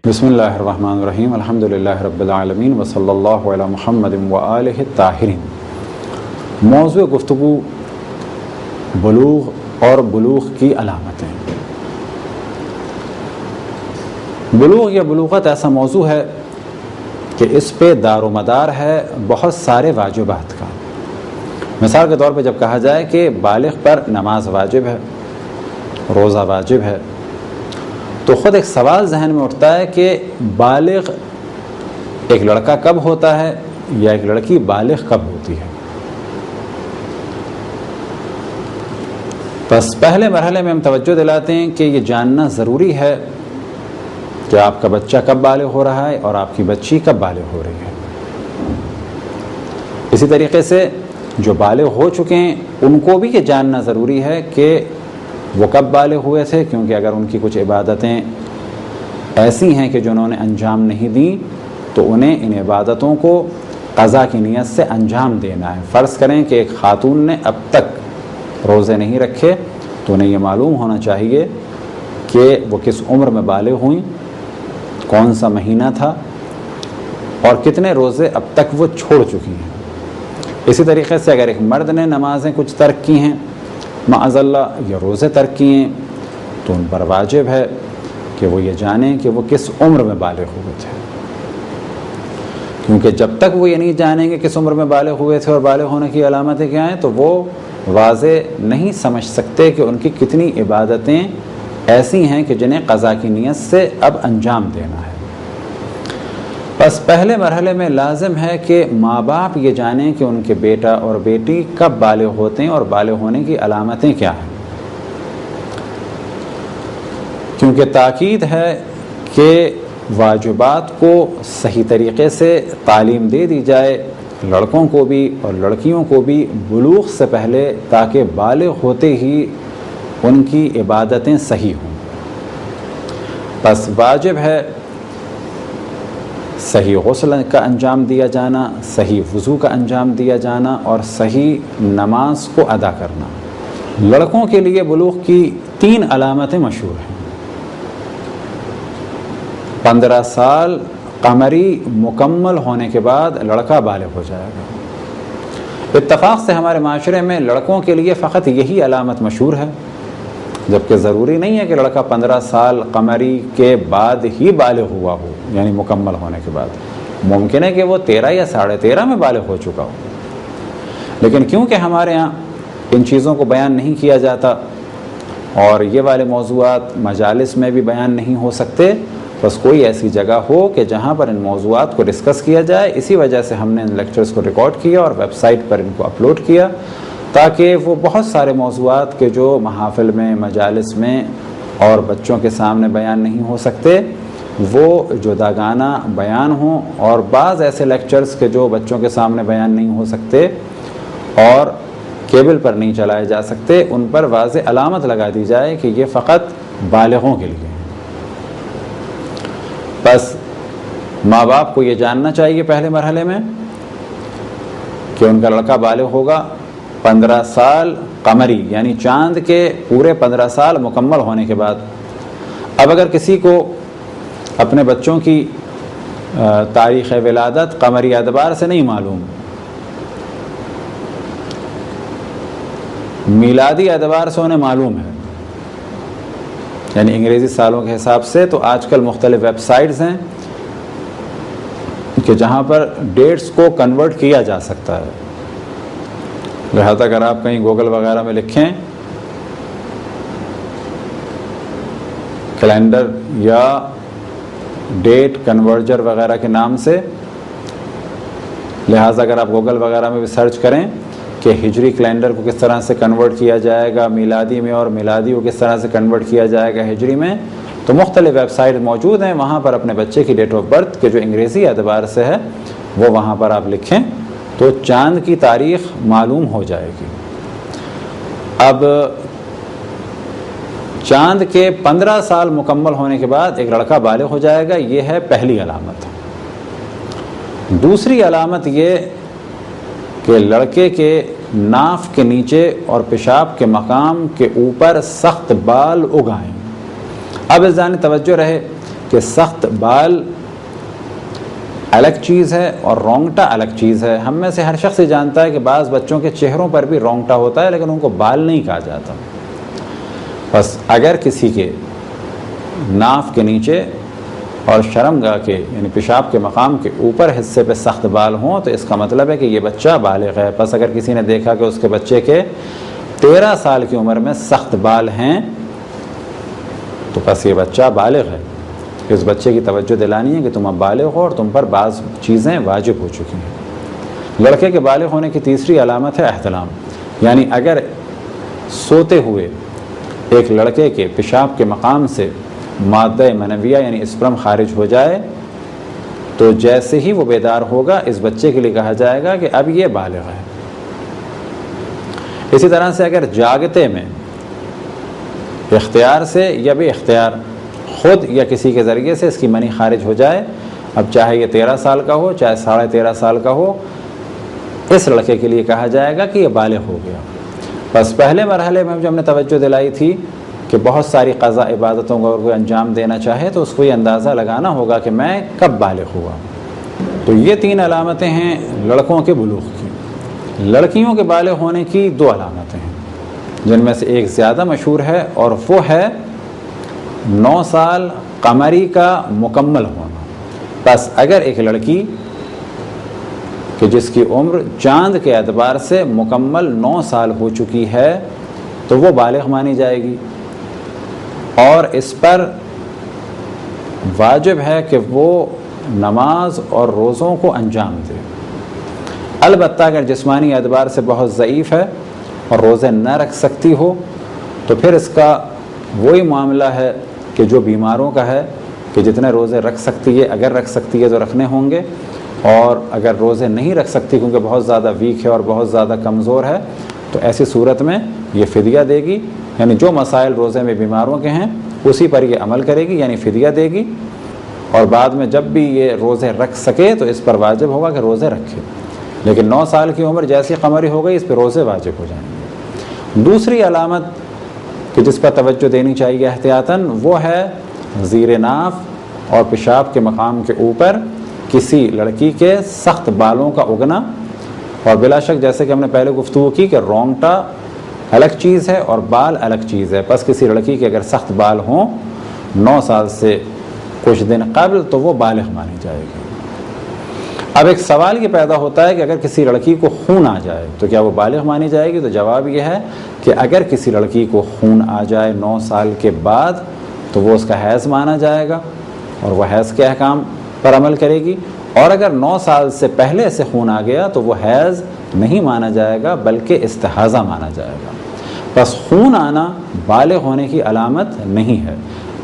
بسم اللہ الرحمن الرحیم الحمدللہ رب العالمین وصلی اللہ علی محمد وآلہ الطاہرین۔ موضوع گفتگو بلوغ اور بلوغ کی علامتیں۔ بلوغ یا بلوغت ایسا موضوع ہے کہ اس پہ دار و مدار ہے بہت سارے واجبات کا۔ مثال کے طور پہ جب کہا جائے کہ بالغ پر نماز واجب ہے، روزہ واجب ہے، تو خود ایک سوال ذہن میں اٹھتا ہے کہ بالغ ایک لڑکا کب ہوتا ہے یا ایک لڑکی بالغ کب ہوتی ہے۔ بس پہلے مرحلے میں ہم توجہ دلاتے ہیں کہ یہ جاننا ضروری ہے کہ آپ کا بچہ کب بالغ ہو رہا ہے اور آپ کی بچی کب بالغ ہو رہی ہے۔ اسی طریقے سے جو بالغ ہو چکے ہیں ان کو بھی یہ جاننا ضروری ہے کہ وہ کب بالغ ہوئے تھے، کیونکہ اگر ان کی کچھ عبادتیں ایسی ہیں کہ جو انہوں نے انجام نہیں دیں تو انہیں ان عبادتوں کو قضا کی نیت سے انجام دینا ہے۔ فرض کریں کہ ایک خاتون نے اب تک روزے نہیں رکھے تو انہیں یہ معلوم ہونا چاہیے کہ وہ کس عمر میں بالغ ہوئیں، کون سا مہینہ تھا اور کتنے روزے اب تک وہ چھوڑ چکی ہیں۔ اسی طریقے سے اگر ایک مرد نے نمازیں کچھ ترک کی ہیں معاذ اللہ یا روزے ترک کیے ہیں تو ان پر واجب ہے کہ وہ یہ جانیں کہ وہ کس عمر میں بالغ ہوئے تھے، کیونکہ جب تک وہ یہ نہیں جانیں گے کس عمر میں بالغ ہوئے تھے اور بالغ ہونے کی علامتیں کیا ہیں تو وہ واضح نہیں سمجھ سکتے کہ ان کی کتنی عبادتیں ایسی ہیں کہ جنہیں قضا کی نیت سے اب انجام دینا ہے۔ بس پہلے مرحلے میں لازم ہے کہ ماں باپ یہ جانیں کہ ان کے بیٹا اور بیٹی کب بالغ ہوتے ہیں اور بالغ ہونے کی علامتیں کیا ہیں، کیونکہ تاکید ہے کہ واجبات کو صحیح طریقے سے تعلیم دے دی جائے لڑکوں کو بھی اور لڑکیوں کو بھی بلوغ سے پہلے، تاکہ بالغ ہوتے ہی ان کی عبادتیں صحیح ہوں۔ بس واجب ہے صحیح غسل کا انجام دیا جانا، صحیح وضو کا انجام دیا جانا اور صحیح نماز کو ادا کرنا۔ لڑکوں کے لیے بلوغ کی 3 علامتیں مشہور ہیں۔ 15 سال قمری مکمل ہونے کے بعد لڑکا بالغ ہو جائے گا۔ اتفاق سے ہمارے معاشرے میں لڑکوں کے لیے فقط یہی علامت مشہور ہے، جبکہ ضروری نہیں ہے کہ لڑکا 15 سال قمری کے بعد ہی بالغ ہوا ہو، یعنی مکمل ہونے کے بعد۔ ممکن ہے کہ وہ 13 یا 13.5 میں بالغ ہو چکا ہو، لیکن کیونکہ ہمارے ہاں ان چیزوں کو بیان نہیں کیا جاتا اور یہ والے موضوعات مجالس میں بھی بیان نہیں ہو سکتے، بس کوئی ایسی جگہ ہو کہ جہاں پر ان موضوعات کو ڈسکس کیا جائے، اسی وجہ سے ہم نے ان لیکچرز کو ریکارڈ کیا اور ویب سائٹ پر ان کو اپلوڈ کیا، تاکہ وہ بہت سارے موضوعات کے جو محافل میں، مجالس میں اور بچوں کے سامنے بیان نہیں ہو سکتے وہ جداگانہ بیان ہوں، اور بعض ایسے لیکچرز کے جو بچوں کے سامنے بیان نہیں ہو سکتے اور کیبل پر نہیں چلائے جا سکتے، ان پر واضح علامت لگا دی جائے کہ یہ فقط بالغوں کے لیے ہیں۔ بس ماں باپ کو یہ جاننا چاہیے پہلے مرحلے میں کہ ان کا لڑکا بالغ ہوگا 15 سال قمری، یعنی چاند کے پورے 15 سال مکمل ہونے کے بعد۔ اب اگر کسی کو اپنے بچوں کی تاریخ ولادت قمری اعتبار سے نہیں معلوم، میلادی اعتبار سے انہیں معلوم ہے، یعنی انگریزی سالوں کے حساب سے، تو آج کل مختلف ویب سائٹس ہیں کہ جہاں پر ڈیٹس کو کنورٹ کیا جا سکتا ہے۔ لہذا اگر آپ کہیں گوگل وغیرہ میں لکھیں کیلنڈر یا ڈیٹ کنورجر وغیرہ کے نام سے، لہٰذا اگر آپ گوگل وغیرہ میں بھی سرچ کریں کہ ہجری کیلنڈر کو کس طرح سے کنورٹ کیا جائے گا میلادی میں اور میلادی کو کس طرح سے کنورٹ کیا جائے گا ہجری میں، تو مختلف ویب سائٹ موجود ہیں، وہاں پر اپنے بچے کی ڈیٹ آف برتھ کے جو انگریزی اعتبار سے ہے وہ وہاں پر آپ لکھیں تو چاند کی تاریخ معلوم ہو جائے گی۔ اب چاند کے 15 سال مکمل ہونے کے بعد ایک لڑکا بالغ ہو جائے گا، یہ ہے پہلی علامت۔ دوسری علامت یہ کہ لڑکے کے ناف کے نیچے اور پیشاب کے مقام کے اوپر سخت بال اگائیں۔ اب اس جانب توجہ رہے کہ سخت بال الگ چیز ہے اور رونگٹا الگ چیز ہے. ہم میں سے ہر شخص یہ جانتا ہے کہ بعض بچوں کے چہروں پر بھی رونگٹا ہوتا ہے لیکن ان کو بال نہیں کہا جاتا. بس اگر کسی کے ناف کے نیچے اور شرمگاہ کے یعنی پیشاب کے مقام کے اوپر حصے پہ سخت بال ہوں تو اس کا مطلب ہے کہ یہ بچہ بالغ ہے. بس اگر کسی نے دیکھا کہ اس کے بچے کے 13 سال کی عمر میں سخت بال ہیں تو بس یہ بچہ بالغ ہے. اس بچے کی توجہ دلانی ہے کہ تم اب بالغ ہو اور تم پر بعض چیزیں واجب ہو چکی ہیں. لڑکے کے بالغ ہونے کی تیسری علامت ہے احتلام. یعنی اگر سوتے ہوئے ایک لڑکے کے پیشاب کے مقام سے مادہ منویہ یعنی اسپرم خارج ہو جائے تو جیسے ہی وہ بیدار ہوگا اس بچے کے لیے کہا جائے گا کہ اب یہ بالغ ہے. اسی طرح سے اگر جاگتے میں اختیار سے یا بے اختیار خود یا کسی کے ذریعے سے اس کی منی خارج ہو جائے، اب چاہے یہ 13 سال کا ہو چاہے 13.5 سال کا ہو، اس لڑکے کے لیے کہا جائے گا کہ یہ بالغ ہو گیا. بس پہلے مرحلے میں جو ہم نے توجہ دلائی تھی کہ بہت ساری قضا عبادتوں کو اگر کوئی انجام دینا چاہے تو اس کو یہ اندازہ لگانا ہوگا کہ میں کب بالغ ہوا. تو یہ 3 علامتیں ہیں لڑکوں کے بلوغ کی. لڑکیوں کے بالغ ہونے کی 2 علامتیں ہیں جن میں سے ایک زیادہ مشہور ہے اور وہ ہے 9 سال قمری کا مکمل ہونا. بس اگر ایک لڑکی کہ جس کی عمر چاند کے اعتبار سے مکمل 9 سال ہو چکی ہے تو وہ بالغ مانی جائے گی اور اس پر واجب ہے کہ وہ نماز اور روزوں کو انجام دے. البتہ اگر جسمانی اعتبار سے بہت ضعیف ہے اور روزے نہ رکھ سکتی ہو تو پھر اس کا وہی معاملہ ہے کہ جو بیماروں کا ہے کہ جتنے روزے رکھ سکتی ہے، اگر رکھ سکتی ہے تو رکھنے ہوں گے، اور اگر روزے نہیں رکھ سکتی کیونکہ بہت زیادہ ویک ہے اور بہت زیادہ کمزور ہے تو ایسی صورت میں یہ فدیہ دے گی. یعنی جو مسائل روزے میں بیماروں کے ہیں اسی پر یہ عمل کرے گی یعنی فدیہ دے گی، اور بعد میں جب بھی یہ روزے رکھ سکے تو اس پر واجب ہوگا کہ روزے رکھے. لیکن 9 سال کی عمر جیسی قمری ہو گئی اس پہ روزے واجب ہو جائیں گے. دوسری علامت کہ جس پر توجہ دینی چاہیے احتیاطاً وہ ہے زیر ناف اور پیشاب کے مقام کے اوپر کسی لڑکی کے سخت بالوں کا اگنا. اور بلا شک جیسے کہ ہم نے پہلے گفتگو کی کہ رونگٹا الگ چیز ہے اور بال الگ چیز ہے. بس کسی لڑکی کے اگر سخت بال ہوں 9 سال سے کچھ دن قبل تو وہ بالغ مانی جائے گی. اب ایک سوال یہ پیدا ہوتا ہے کہ اگر کسی لڑکی کو خون آ جائے تو کیا وہ بالغ مانی جائے گی؟ تو جواب یہ ہے کہ اگر کسی لڑکی کو خون آ جائے 9 سال کے بعد تو وہ اس کا حیض مانا جائے گا اور وہ حیض کے احکام پر عمل کرے گی. اور اگر 9 سال سے پہلے سے خون آ گیا تو وہ حیض نہیں مانا جائے گا بلکہ استحاضہ مانا جائے گا. بس خون آنا بالغ ہونے کی علامت نہیں ہے.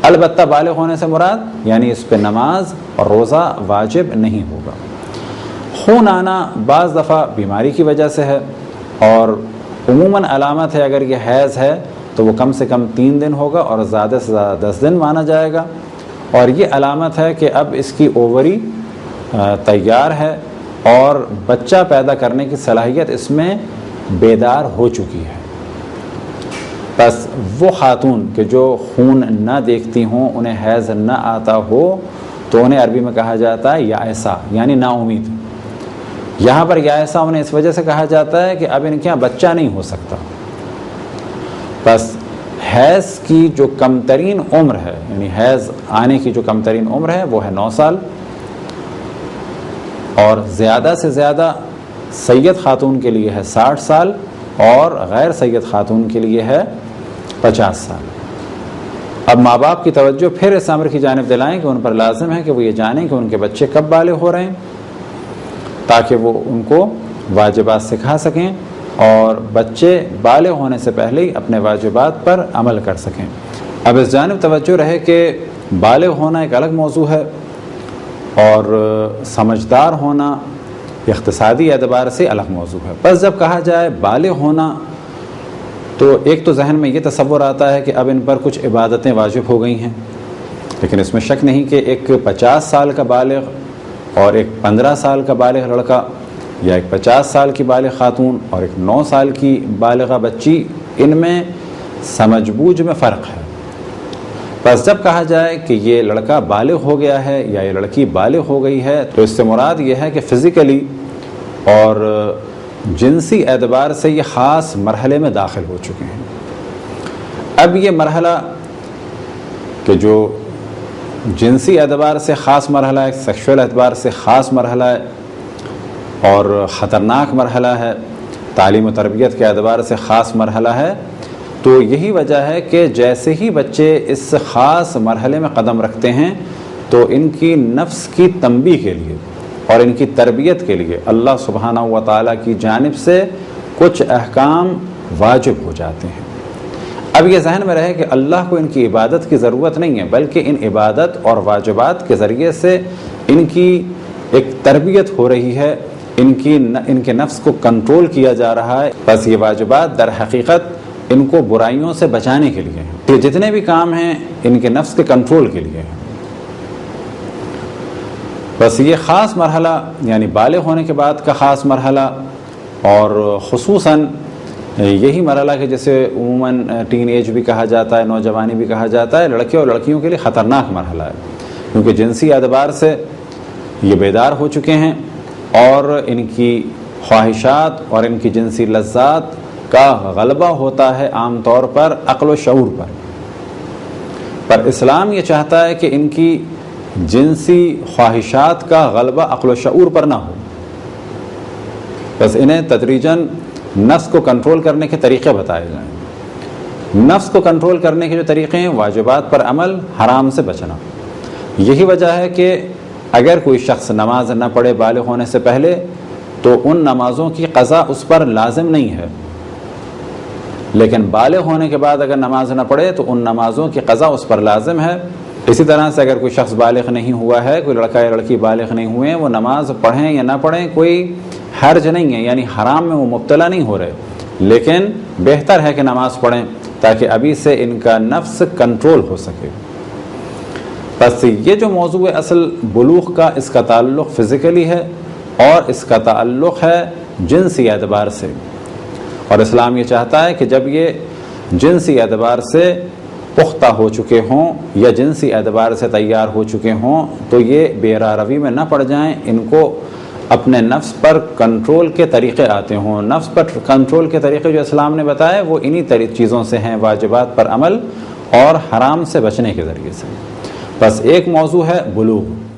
البتہ بالغ ہونے سے مراد یعنی اس پہ نماز اور روزہ واجب نہیں ہوگا. خون آنا بعض دفعہ بیماری کی وجہ سے ہے اور عموماً علامت ہے اگر یہ حیض ہے تو وہ کم سے کم 3 دن ہوگا اور زیادہ سے زیادہ 10 دن مانا جائے گا. اور یہ علامت ہے کہ اب اس کی اووری تیار ہے اور بچہ پیدا کرنے کی صلاحیت اس میں بیدار ہو چکی ہے. بس وہ خاتون کہ جو خون نہ دیکھتی ہوں، انہیں حیض نہ آتا ہو تو انہیں عربی میں کہا جاتا ہے یائسہ یعنی نا امید. یہاں پر یائسہ انہیں اس وجہ سے کہا جاتا ہے کہ اب ان کے یہاں بچہ نہیں ہو سکتا. بس حیض کی جو کم ترین عمر ہے یعنی حیض آنے کی جو کم ترین عمر ہے وہ ہے 9 سال، اور زیادہ سے زیادہ سید خاتون کے لیے ہے 60 سال اور غیر سید خاتون کے لیے ہے 50 سال. اب ماں باپ کی توجہ پھر اس امر کی جانب دلائیں کہ ان پر لازم ہے کہ وہ یہ جانیں کہ ان کے بچے کب بالغ ہو رہے ہیں تاکہ وہ ان کو واجبات سکھا سکیں اور بچے بالغ ہونے سے پہلے ہی اپنے واجبات پر عمل کر سکیں. اب اس جانب توجہ رہے کہ بالغ ہونا ایک الگ موضوع ہے اور سمجھدار ہونا اقتصادی اعتبار سے الگ موضوع ہے. بس جب کہا جائے بالغ ہونا تو ایک تو ذہن میں یہ تصور آتا ہے کہ اب ان پر کچھ عبادتیں واجب ہو گئی ہیں، لیکن اس میں شک نہیں کہ ایک 50 سال کا بالغ اور ایک 15 سال کا بالغ لڑکا یا ایک 50 سال کی بالغ خاتون اور ایک 9 سال کی بالغہ بچی، ان میں سمجھ بوجھ میں فرق ہے. بس جب کہا جائے کہ یہ لڑکا بالغ ہو گیا ہے یا یہ لڑکی بالغ ہو گئی ہے تو اس سے مراد یہ ہے کہ فزیکلی اور جنسی اعتبار سے یہ خاص مرحلے میں داخل ہو چکے ہیں۔ اب یہ مرحلہ کہ جو جنسی اعتبار سے خاص مرحلہ ہے، سیکشول اعتبار سے خاص مرحلہ ہے اور خطرناک مرحلہ ہے، تعلیم و تربیت کے اعتبار سے خاص مرحلہ ہے، تو یہی وجہ ہے کہ جیسے ہی بچے اس خاص مرحلے میں قدم رکھتے ہیں تو ان کی نفس کی تنبیہ کے لیے اور ان کی تربیت کے لیے اللہ سبحانہ و تعالیٰ کی جانب سے کچھ احکام واجب ہو جاتے ہیں۔ اب یہ ذہن میں رہے کہ اللہ کو ان کی عبادت کی ضرورت نہیں ہے، بلکہ ان عبادت اور واجبات کے ذریعے سے ان کی ایک تربیت ہو رہی ہے، ان کے نفس کو کنٹرول کیا جا رہا ہے۔ بس یہ واجبات در حقیقت ان کو برائیوں سے بچانے کے لیے ہیں، یہ جتنے بھی کام ہیں ان کے نفس کے کنٹرول کے لیے ہیں۔ بس یہ خاص مرحلہ یعنی بالغ ہونے کے بعد کا خاص مرحلہ، اور خصوصاً یہی مرحلہ کہ جسے عموماً ٹین ایج بھی کہا جاتا ہے، نوجوانی بھی کہا جاتا ہے، لڑکے اور لڑکیوں کے لیے خطرناک مرحلہ ہے، کیونکہ جنسی اعتبار سے یہ بیدار ہو چکے ہیں اور ان کی خواہشات اور ان کی جنسی لذات کا غلبہ ہوتا ہے عام طور پر عقل و شعور پر اسلام یہ چاہتا ہے کہ ان کی جنسی خواہشات کا غلبہ عقل و شعور پر نہ ہو، بس انہیں تدریجاً نفس کو کنٹرول کرنے کے طریقے بتائے جائیں۔ نفس کو کنٹرول کرنے کے جو طریقے ہیں، واجبات پر عمل، حرام سے بچنا۔ یہی وجہ ہے کہ اگر کوئی شخص نماز نہ پڑھے بالغ ہونے سے پہلے تو ان نمازوں کی قضا اس پر لازم نہیں ہے، لیکن بالغ ہونے کے بعد اگر نماز نہ پڑھے تو ان نمازوں کی قضا اس پر لازم ہے۔ اسی طرح سے اگر کوئی شخص بالغ نہیں ہوا ہے، کوئی لڑکا یا لڑکی بالغ نہیں ہوئے ہیں، وہ نماز پڑھیں یا نہ پڑھیں کوئی حرج نہیں ہے، یعنی حرام میں وہ مبتلا نہیں ہو رہے، لیکن بہتر ہے کہ نماز پڑھیں تاکہ ابھی سے ان کا نفس کنٹرول ہو سکے۔ بس یہ جو موضوع اصل بلوغ کا، اس کا تعلق فزیکلی ہے اور اس کا تعلق ہے جنسی اعتبار سے، اور اسلام یہ چاہتا ہے کہ جب یہ جنسی اعتبار سے پختہ ہو چکے ہوں یا جنسی اعتبار سے تیار ہو چکے ہوں تو یہ بے راہ روی میں نہ پڑ جائیں، ان کو اپنے نفس پر کنٹرول کے طریقے آتے ہوں۔ نفس پر کنٹرول کے طریقے جو اسلام نے بتائے وہ انہی چیزوں سے ہیں، واجبات پر عمل اور حرام سے بچنے کے ذریعے سے۔ بس ایک موضوع ہے بلوغ،